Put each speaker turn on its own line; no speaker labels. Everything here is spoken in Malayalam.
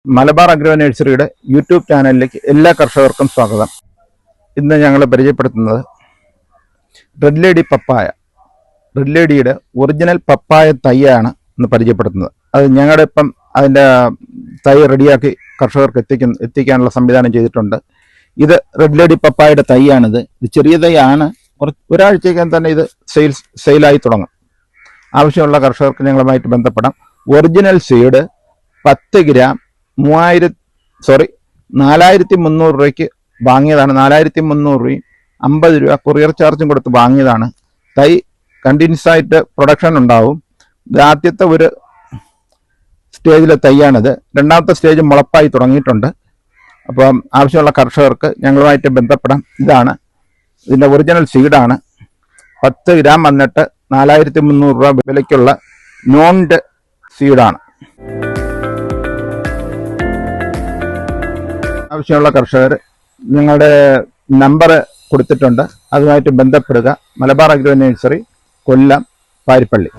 മലബാർ അഗ്രോ നഴ്സറിയുടെ യൂട്യൂബ് ചാനലിലേക്ക് എല്ലാ കർഷകർക്കും സ്വാഗതം. ഇന്ന് ഞങ്ങൾ പരിചയപ്പെടുത്തുന്നത് റെഡ് ലേഡി പപ്പായ. റെഡ് ലേഡിയുടെ ഒറിജിനൽ പപ്പായ തൈയാണ് ഇന്ന് പരിചയപ്പെടുത്തുന്നത്. അത് ഞങ്ങളുടെ ഇപ്പം അതിൻ്റെ തൈ റെഡിയാക്കി കർഷകർക്ക് എത്തിക്കാനുള്ള സംവിധാനം ചെയ്തിട്ടുണ്ട്. ഇത് റെഡ് ലേഡി പപ്പായയുടെ തൈയാണിത്. ഇത് ചെറിയ തൈയാണ്. ഒരാഴ്ചയ്ക്ക് തന്നെ ഇത് സെയിലായി തുടങ്ങും. ആവശ്യമുള്ള കർഷകർക്ക് ഞങ്ങളുമായിട്ട് ബന്ധപ്പെടാം. ഒറിജിനൽ സീഡ് 10 ഗ്രാം 4300 രൂപയ്ക്ക് വാങ്ങിയതാണ്. 4300 രൂപയും 50 രൂപ കൊറിയർ ചാർജും കൊടുത്ത് വാങ്ങിയതാണ്. തൈ കണ്ടിന്യൂസ് ആയിട്ട് പ്രൊഡക്ഷൻ ഉണ്ടാവും. ആദ്യത്തെ ഒരു സ്റ്റേജിലെ തൈയാണിത്. രണ്ടാമത്തെ സ്റ്റേജ് മുളപ്പായി തുടങ്ങിയിട്ടുണ്ട്. അപ്പം ആവശ്യമുള്ള കർഷകർക്ക് ഞങ്ങളുമായിട്ട് ബന്ധപ്പെടാം. ഇതാണ് ഇതിൻ്റെ ഒറിജിനൽ സീഡാണ്. 10 ഗ്രാം വന്നിട്ട് 4300 രൂപ വിലയ്ക്കുള്ള നോൺഡ് സീഡാണ്. ആവശ്യമുള്ള കർഷകർ ഞങ്ങളുടെ നമ്പർ കൊടുത്തിട്ടുണ്ട്. അതുമായിട്ട് ബന്ധപ്പെടുക. മലബാർ അഗ്രോ നഴ്സറി, കൊല്ലം, പാരിപ്പള്ളി.